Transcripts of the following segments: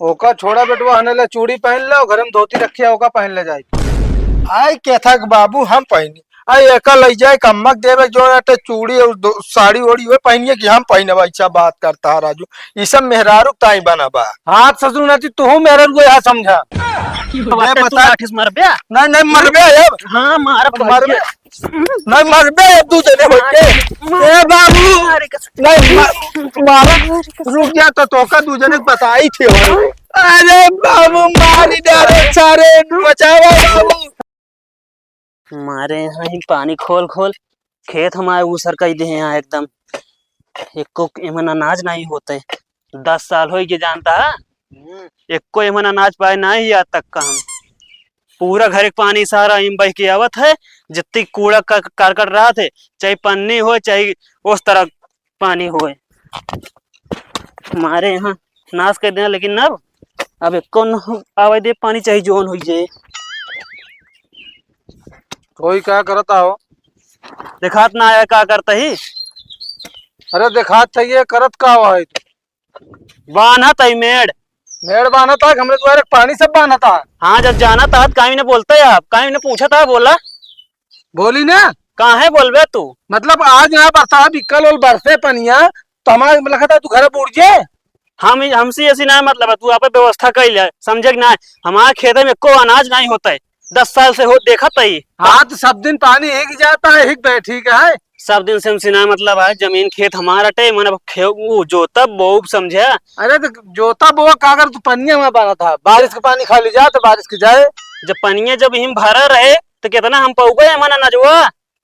ओका छोड़ा बेटवा हने ले चूड़ी पहन ले घर में धोती रखी है ओका पहन ले जाए। आई के था बाबू हम पहनी आई एका लई जाए कम्मक देवे जो अटे चूड़ी और साड़ी ओड़ी वे पहनिए कि हम पहने अच्छा बात करता है राजू ये सब मेहरारू ताई बना बा। हाथ ससुर नाती तू मेरे को यहाँ समझा मरबे नहीं नहीं मरबे अब हाँ मरबे नहीं मरबे तू जने बैठे ए बाबू नहीं मारा रुक जा तो का दूजने बताई थी। अरे बाबू मारी डाले सारे बचाओ बाबू। हमारे यहाँ ही पानी खोल खोल खेत हमारे ऊसर कई दे यहाँ एकदम एक को एमन अनाज नहीं होते 10 साल हो गए जानता है एक को एमन अनाज पाए नहीं आज तक का हम पूरा घर एक पानी सारा इम बह के आवत है जितनी कूड़ा करकट रहा थे चाहे पन्नी हो चाहे उस तरह पानी हो हमारे यहाँ नाश कर देना लेकिन अब एक को आवे दे पानी चाहिए जोन हो जाए कोई क्या करता हो देखात ना आया क्या करता ही। अरे देखात चाहिए करत का हुआ है बाना तई मेड़ बाना था हमने तुम्हारे पानी सब बाना था। हाँ जब जाना था काई ने बोलता है आप काई ने पूछा था बोला बोली ना कहाँ है बोलबे तू मतलब आज यहाँ बरसात कल और बरसे पनिया तो हमारे लगा था तू घर बुड़ जे हम हमसे ऐसी ना मतलब है तू आप व्यवस्था कर ले समझे ना हमारे खेत में को अनाज नहीं होता है 10 साल से हो देखा तई। हाँ तो सब दिन पानी एक जाता है एक बैठी का है सब दिन से हमसे ना मतलब है जमीन खेत हमारा टे मन जोता बो समझे। अरे तो जोता बोआ कागर तू पनिया में बना था बारिश का पानी खा ली जाए तो बारिश की जाए जब पनिया जब हिम भरा रहे तो कितना हम पौगे मना नजवा।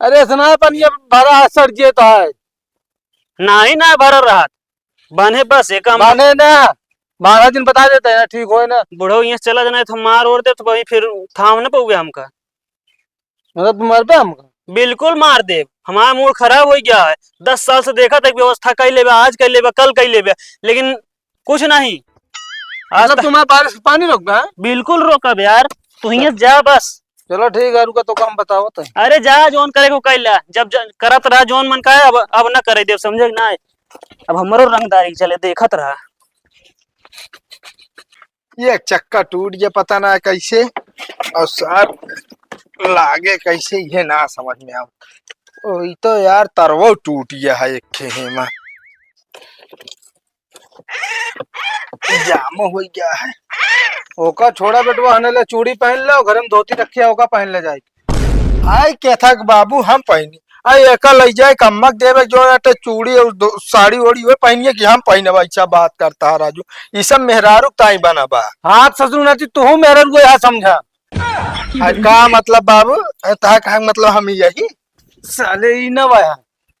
अरे सुना पनिया भरा सड़ जे तो है ना ही ना भरा रहा बने बस एक बने ना 12 दिन बता देते हैं ठीक हो ना बुढ़ो यहाँ चला जाना तो मार और दे तो वही फिर थाम ना पाओगे हमका मतलब तुम मर पे हमका बिल्कुल मार दे हमारा मूड खराब हो गया है 10 साल से देखा था व्यवस्था कर ले आज कर ले कल कर ले लेकिन कुछ नहीं आज मतलब तुम्हारा बारिश पानी रोक गया बिल्कुल रोका यार तू यहाँ जा बस। चलो ठीक है रुका तो काम बताओ तो अरे जा जोन करे को कर ला जब करत रहा जोन मन का है अब ना करे देव समझे ना अब हमारो रंगदारी चले देखत रहा ये चक्का टूट गया पता ना कैसे और सर लागे कैसे ये ना समझ में आओ वही तो यार तरवो टूट गया है एक खेहे में जाम हो गया है। ओका छोड़ा बेटवा हने ले चूड़ी पहन ले घर में धोती रखी है ओका पहन ले जाए। आई के था बाबू हम पहनी आई एका लई जाए कम्मक देवे जो अटे चूड़ी और साड़ी ओड़ी वे पहनिए कि हम पहने अच्छा बात करता है राजू ये सब मेहरारू ताई बना बा। हाथ ससुर नाती तू मेरे को यहाँ समझा का मतलब बाबू ता का मतलब हम यही साले ही न वाया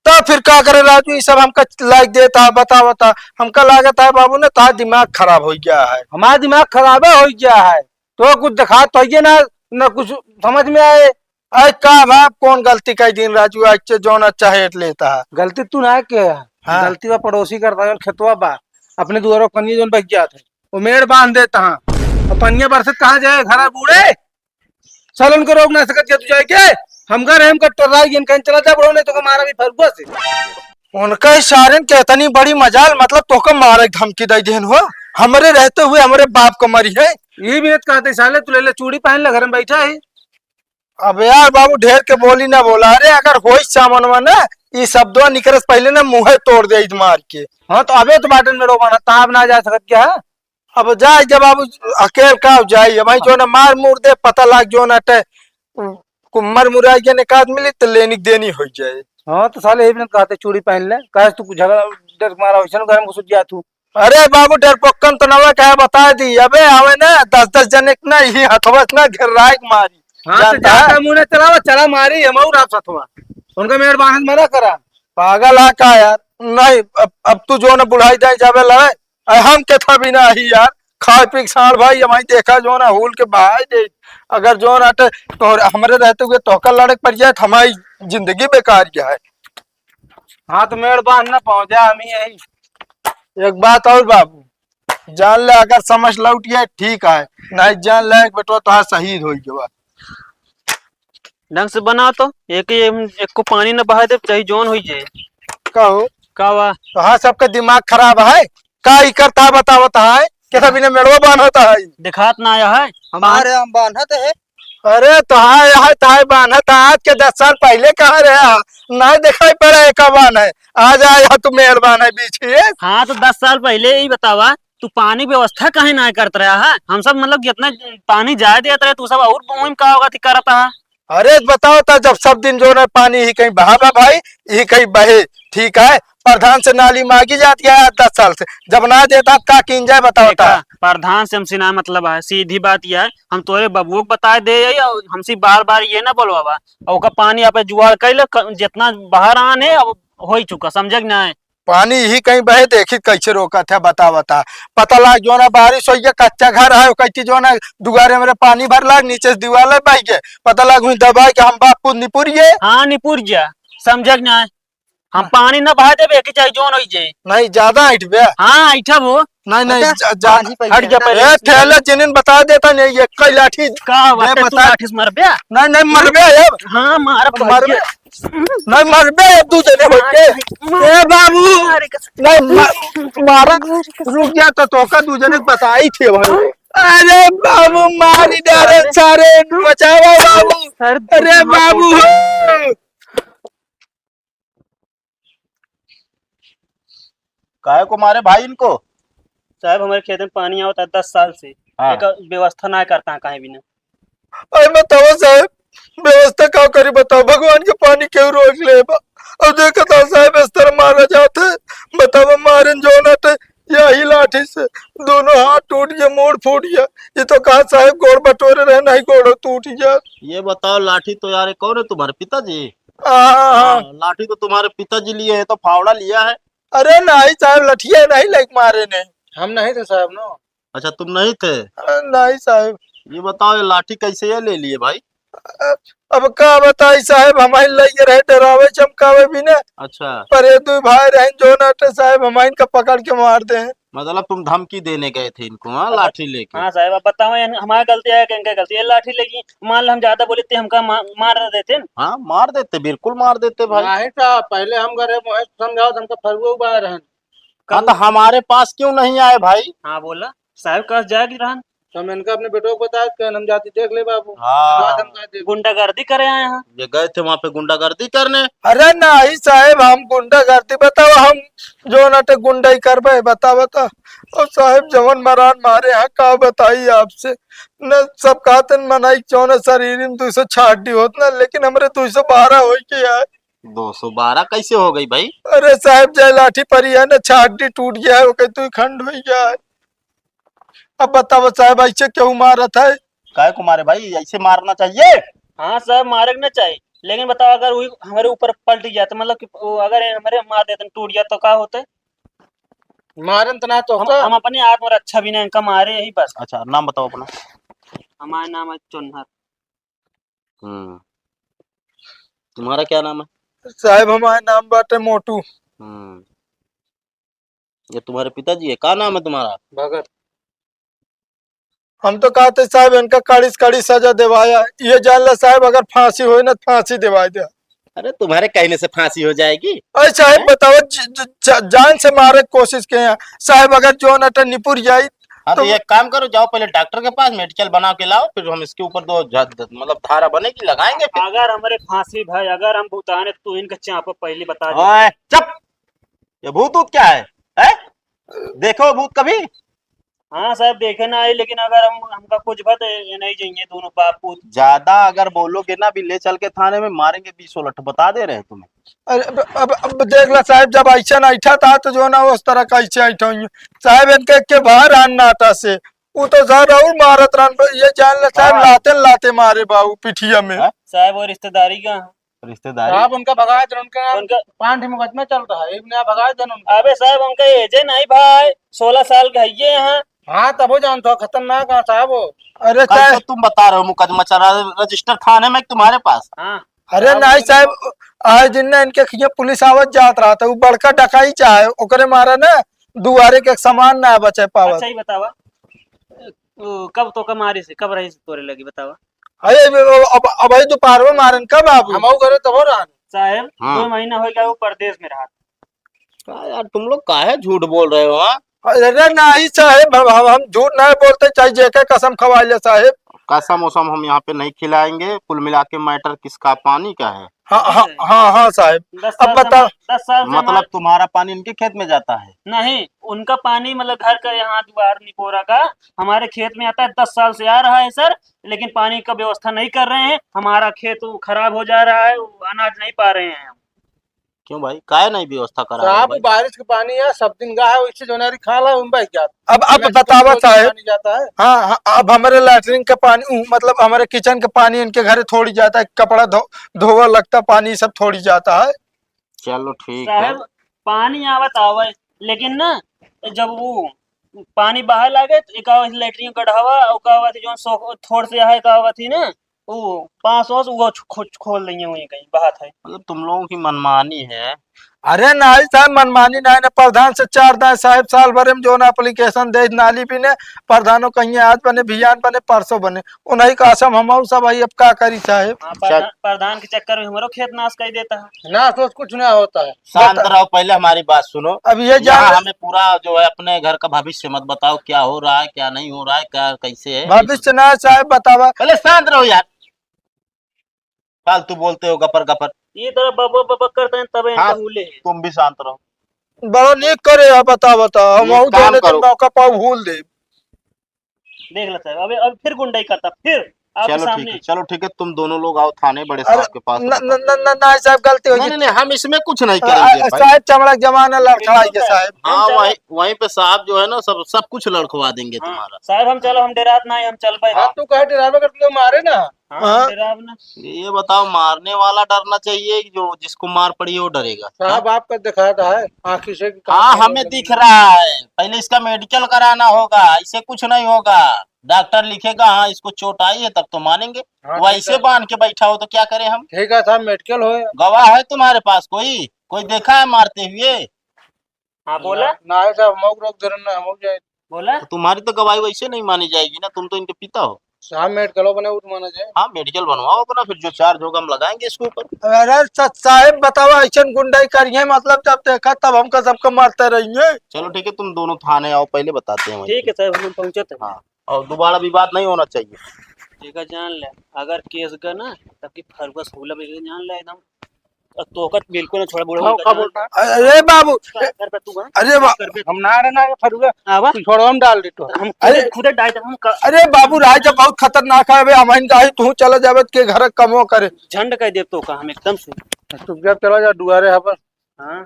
तो फिर क्या करे राजू ये सब हमका लाइक देता है बता हमका लागत है बाबू ने तार दिमाग खराब हो गया है। हमारा दिमाग खराब हो गया है तो कुछ दिखा तो ये ना कुछ समझ में आए अरे का बाप कौन गलती का दिन राजू अच्छे जो अच्छा हेट लेता है गलती तू ना के हाँ। गलती का पड़ोसी करता है खेतवा बा अपने दुआरों कन्या जोन बच जाते वो मेड़ बांध देता और पनिया बरसत कहाँ जाए घर बूढ़े चल उनको रोक ना सकत तू जाए के हम घर हम कट्टर कहीं चला जा बड़ो नहीं तो हमारा भी फर्क से उनका इशारे कहतनी बड़ी मजाल मतलब तो को मारे धमकी दे देन हो हमारे रहते हुए हमारे बाप को मरी है ये भी कहते साले तू ले चूड़ी पहन ले घर में बैठा है। अब यार बाबू ढेर के बोली ना बोला अरे अगर हो सामान ना ये शब्दों निकल पहले ना मुँह तोड़ दे मार के। हाँ तो अबे तो बाटन में रोमाना ताब ना जा सकत क्या अब जाए जब बाबू अकेल का जाइए भाई जो ना मार मुर दे पता लग जो ना कुम्मर मुराई के निकात मिली तो लेनी देनी हो जाए। हाँ तो साले ही कहते चूड़ी पहन ले कहे तू झगड़ा डर मारा वैसे घर में घुस जा तू। अरे बाबू डर पक्कन तो नवा कहे बता दी अबे हमें ना 10-10 जने ना ही हथवा ना घेर मारी। हाँ तो जाता मुँह चला चला मारी हम सथवा उनका मेड़ बांध मना करा पागल है का यार नहीं अब तू जो ना बुढ़ाई जाए जावे लड़े हम के था भी ना ही यार खाए पी साल भाई हमारी देखा जो ना हुल के बहाई दे अगर जो ना तो हमारे रहते हुए तोका लड़क पड़ जाए हमारी जिंदगी बेकार क्या है। हाँ तो मेड़ बांध ना पहुंचा हम यही एक बात और बाबू जान ले अगर समझ लौटिए ठीक है नहीं जान ले बेटो तो शहीद हो गया ढंग से बना तो एक को पानी न बहा दे चाहे जोन हो जाए कहो का तो हाँ सबका दिमाग खराब है का ही करता बतावता है कैसा बिना मेड़वा बांध होता है। दिखात ना आया है हमारे यहाँ बांधत है। अरे तहां यहाँ तहां बांधत आज के 10 साल पहले कहाँ रहे नहीं दिखाई पड़ा कबान है। आज आया तू मेहरबान है बीछी। हाँ तो 10 साल पहले ही बतावा तू पानी व्यवस्था काहे ना करत रहा है। हम सब मतलब जितना पानी जाए देत रहे तू सब और वहीं का होगा करता है। अरे बताओ था जब सब दिन जो है पानी ही कहीं बहा भाई ही कहीं बहे ठीक है। प्रधान से नाली मांगी जाती है 10 साल से जब ना देता का किन जाए बताओ था। प्रधान से हमसे ना मतलब है सीधी बात यह है हम तोरे बबुओ को बता दे हमसे बार बार ये ना बोलवा और का पानी आप जुआड़ कर जितना बाहर आने अब हो ही चुका समझ ना है। पानी ही कहीं बहे देखी कैसे रोका था बता बता पता लग जो ना बारिश हो कच्चा घर है कैसी जो ना दुगारे मेरे पानी भर लाग नीचे से दीवार बह गए पता लग हुई दबाई के हम बाप खुद निपुरिए। हाँ निपुर जा समझ ना है हम पानी न बहा देबे कि चाहे जोन होई जाए नहीं ज्यादा हट बे। हाँ ऐठा वो नहीं नहीं हट जा पहले ठेला जिनिन बता देता नहीं ये कई लाठी का बात तू लाठी से मरबे। नहीं नहीं मरबे अब। हाँ मार मरबे नहीं मरबे अब तू जने होके ए बाबू नहीं मारा रुक जा तो का तू जने बताई थे भाई। अरे बाबू मारी डाले सारे बचाओ बाबू। अरे बाबू काहे को मारे भाई इनको। साहब हमारे खेत में पानी आता है 10 साल से हाँ। एक व्यवस्था ना करता है कहीं भी ना। अरे बताओ साहब व्यवस्था क्या करी बताओ भगवान के पानी क्यों रोक ले अब देखो तो साहब इस तरह मारा जाता है बताओ मारे जो नट यही लाठी से दोनों हाथ टूट गया मोड़ फूट गया। ये तो कहा साहब गोड़ बटोरे रहे नहीं गोड़ टूट गया। ये बताओ लाठी तो यार कौन है तुम्हारे पिताजी। हाँ लाठी तो तुम्हारे पिताजी लिए है तो फावड़ा लिया है। अरे नहीं साहब लठिया नहीं लाइक मारे नहीं। हम नहीं थे साहब ना। अच्छा तुम नहीं थे। नहीं साहब। ये बताओ ये लाठी कैसे ये ले लिए भाई। अब का बताई साहब हमारे लगे रहे डरावे चमकावे भी ना। अच्छा पर ये दो भाई रहे जो नाटे साहब हमारे का पकड़ के मारते हैं। मतलब तुम धमकी देने गए थे इनको हाँ लाठी लेके। हाँ साहब अब बताओ हमारा गलती है क्या गलती है लाठी लगी मान लो हम ज्यादा बोले थे हमका मार देते न। हाँ मार देते बिल्कुल मार देते भाई। नहीं साहब पहले हम घरे समझाओ हमका फरुआ बाहर रहन। हाँ तो हमारे पास क्यों नहीं आए भाई। हाँ बोला साहब कहा जाएगी रहन तो हम इनका अपने बेटों को बताया कि हम जाती देख ले बाबू। हाँ गुंडागर्दी करे आए यहाँ। ये गए थे वहाँ पे गुंडागर्दी करने। अरे नहीं साहब हम गुंडागर्दी बताओ हम जो नटे गुंडाई करबे बता बता और साहब जवन मरान मारे यहाँ का बताई आपसे न सब कहते मनाई क्यों न शरीर में 260 होत ना लेकिन हमारे 212 हो के यार। 212 कैसे हो गई भाई। अरे साहब जय लाठी परी है ना 60 टूट गया है वो कहीं तू खंड हो गया है। अब बताओ साहब ऐसे क्यों मारा था। काय को मारे भाई ऐसे मारना चाहिए। हाँ साहब मारे ना चाहिए लेकिन बताओ अगर वही हमारे ऊपर पलट गया तो मतलब कि अगर हमारे मार देते टूट गया तो क्या होता है। मारन तना तो हम अपने आत्म रक्षा भी नहीं इनका मारे यही बस। अच्छा नाम बताओ अपना। हमारा नाम है चुन्नर। तुम्हारा क्या नाम है। साहब हमारे नाम बाटे मोटू। ये तुम्हारे पिताजी है क्या नाम है तुम्हारा। भगत। हम तो कहते साहब इनका कड़ी सजा दिवाया ये जान ला साहब अगर फांसी हो ना फांसी दिवा दे। अरे तुम्हारे कहने से फांसी हो जाएगी। अरे साहब बताओ जान से मारे कोशिश किए हैं साहब अगर जो नटा निपुर जाये। हाँ तो एक काम करो जाओ पहले डॉक्टर के पास मेडिकल बना के लाओ फिर हम इसके ऊपर मतलब धारा बनेगी लगाएंगे फिर। अगर हमारे फांसी भाई अगर हम भूतान तो इनका चाप पहले बता दे। ओए चुप ये भूत क्या है? देखो भूत कभी। हाँ साहब देखे ना आए लेकिन अगर हमका कुछ बात ये नहीं चाहिए दोनों बाप पूत। ज्यादा अगर बोलोगे ना भी ले चल के थाने में मारेंगे 20 लठ बता दे रहे हैं तुम्हें। अरे अब देख ला साहब जब ऐसा ऐठा था तो जो ना उस तरह का ऐसे ऐठा साहब इनके के बाहर आना था से वो तो सर और मारत रन ये जान ला साहब लाते मारे बाबू पिठिया में। साहब और रिश्तेदारी का रिश्तेदारी आप उनका भगाए थे उनका 5 मुकदमा चल रहा है एक नया भगाए थे उनका। अबे साहब उनका एज नहीं भाई 16 साल का है ये यहाँ। हाँ तब वो जानता हो खतरनाक है साहब वो। अरे तो तुम बता रहे हो मुकदमा चला रजिस्टर थाने में तुम्हारे पास। हाँ अरे नहीं साहब आज दिन इनके पुलिस आवत जात रहा था वो बड़का डकाई चाहे ओकरे मारा ना दुआरे के सामान ना बचे पावत। अच्छा ही बतावा कब तो कमारी से कब रही से तोरे लगी बतावा। अरे अब दोपहर में मारन कब आप हम करे तब हो रहा साहब हाँ। 2 महीना हो गया वो परदेश में रहा। यार तुम लोग काहे झूठ बोल रहे हो। अरे नहीं साहेब, हम झूठ नहीं बोलते, चाहे जेके कसम खवा ले साहेब। कसम वसम हम यहाँ पे नहीं खिलाएंगे। कुल मिला के मैटर किसका, पानी का है। हाँ हाँ हाँ हाँ साहेब। 10 अब साल से बताओ। 10 साल से मतलब तुम्हारा पानी इनके खेत में जाता है? नहीं, उनका पानी मतलब घर का यहाँ द्वार निपोरा का हमारे खेत में आता है। 10 साल से आ रहा है सर, लेकिन पानी का व्यवस्था नहीं कर रहे हैं। हमारा खेत खराब हो जा रहा है, अनाज नहीं पा रहे हैं हम। क्यों भाई, काहे नहीं व्यवस्था करा रहे हो साहब भाई? बारिश का पानी है, सब दिन गा है, इससे जो नारी खा ला उन भाई क्या अब बतावा साहेब। पानी जाता है। हाँ हाँ, अब हमारे लैट्रिन का पानी, मतलब हमारे किचन का पानी इनके घर थोड़ी जाता है, कपड़ा धोवा लगता पानी सब थोड़ी जाता है। चलो ठीक है। साहब पानी आवत आवे, लेकिन ना जब वो पानी बाहर लागे तो एक आवा लेटरिन गढ़ावा और का आवा थी जो थोड़ से है का आवा थी ना, वो 500 वो खोल देंगे वहीं कहीं बात है। मतलब तुम लोगों की मनमानी है। अरे नहीं साहब, मनमानी नहीं ना, प्रधान से 4 दाए साहेब साल भर में जो ना एप्लीकेशन दे नाली पीने प्रधानों कहीं आज बने, भियान बने, परसों बने, उन्हीं का असम हम सब भाई अब का करी साहेब। हाँ, प्रधान के चक्कर में हमारो खेत नाश कर देता है। ना सोच कुछ ना होता है। शांत रहो, पहले हमारी बात सुनो। अब ये यहाँ जान हमें पूरा जो है अपने घर का भविष्य मत बताओ, क्या हो रहा है क्या नहीं हो रहा है, क्या कैसे है। भविष्य ना साहेब बतावा। पहले शांत रहो यार, फालतू बोलते हो गपर गपर। ये तरह बब करते हैं तबे हाँ, इनका भूले है। तुम भी शांत रहो। बड़ो नीक करे है, बता हम एक काम जाने करो। मौका पाओ भूल दे। देख लो साहब, अब फिर गुंडाई करता फिर आपके चलो ठीक सामने। है, चलो ठीक है, तुम दोनों लोग आओ थाने बड़े अरे साहब के पास। न न न न नहीं साहब, गलती हो नहीं गई। नहीं नहीं, हम इसमें कुछ नहीं करेंगे भाई। साहेब चमड़ा जमाना लड़खड़ाई के साहेब। हाँ, चलो। वहीं वहीं पे साहब जो है ना सब कुछ लड़खवा देंगे हाँ, तुम्हारा। साहब हम चलो, हम डेरात ना है, हम चल पाए। हाँ, तू कहे ड्राइवर कर तू मारे ना। हाँ, हाँ। हम डेराब ना। ये बताओ, मारने वाला डरना चाहिए कि जो जिसको मार पड़ी वो डरेगा? साहब आपका दिखाता है आँखी से कि हाँ, कहाँ हमें दिख रहा है। पहले इसका मेडिकल कराना होगा, इससे कुछ नहीं होगा। डॉक्टर लिखेगा हाँ इसको चोट आई है, तब तो मानेंगे। हाँ, वैसे ठीक है। बांध के बैठा हो तो क्या करें हम? ठीक है साहब, मेडिकल हो। गवाह है तुम्हारे पास कोई? कोई देखा है मारते हुए? हाँ बोला ना है साहब, मौक रोक जरूर ना हम जाए। बोला। तो तुम्हारी तो गवाही वैसे नहीं मानी जाएगी ना, तुम तो इनके पिता हो। साहब मेडिकल बने उठ माना जाए। हाँ, मेडिकल बनवाओ अपना, फिर जो चार्ज होगा हम लगाएंगे इसके ऊपर। अरे साहेब बतावा, ऐसा गुंडाई करिए, मतलब जब देखा तब हमका सबको मारते रहिए। चलो ठीक है, तुम दोनों थाने आओ, पहले बताते हैं वहीं ठीक है साहब, हम पहुंचे थे। हाँ, और दोबारा विवाद नहीं होना चाहिए। ठीक है, जान ले अगर केस का ना तब की फरवस होला भी जान ले एकदम तोकत बिल्कुल ना छोड़ा बुढ़ा हाँ, क्या बोलता है? अरे बाबू, कर पे तू हाँ? अरे कर पे हम ना रहना फरूगा, आवा तू छोड़ो हम डाल दे तो। हम अरे खुद डाल हम अरे बाबू, राय जब बहुत खतरनाक है, हम गाही तू चला जावे के घर कमो करे। झंड कह दे तो का हम एकदम से। चुपचाप चला जा दुआरे यहाँ पर। हाँ,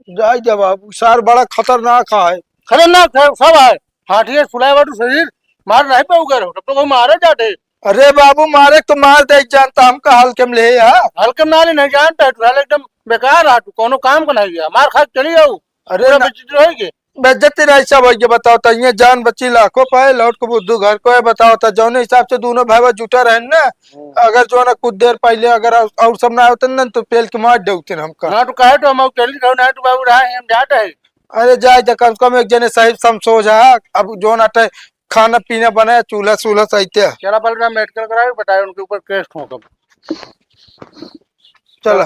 जाय जा बाबू, सार बड़ा खतरनाक है। खतरनाक है सब है। हाथी फुलाए बाटू शरीर मार नहीं पाऊगा, तब तो कोई मारे जाते। अरे बाबू, मारे तो मार दे, जानता हमका हल्के में ले आ। हल्के नाले नहीं जानता है, तू हाल एकदम बेकार है, तू कोनो काम का नहीं गया, मार खा के चली जाऊ। अरे पूरा ना- बेइज्जती रहेगी। बेज्जती रही सब ये बताओ तो, ये जान बच्ची लाखों पाए लौट को बुद्धू घर को है, बताओ तो जौन हिसाब से दोनों भाई जुटा रहे ना, अगर जो ना कुछ देर पहले अगर और सब ना होते ना तो पेल के मार देते हमका। ना तू कहे तो हम चली जाऊ, ना तू बाबू रहा हम जाते है। अरे जाए जा, कम से कम एक जने सही समझो जा। अब जो ना खाना पीना बनाया, चूल्हा चूल्हा सही थे। चला पहले मेडिकल कराए, बताए उनके ऊपर केस ठोक। चला।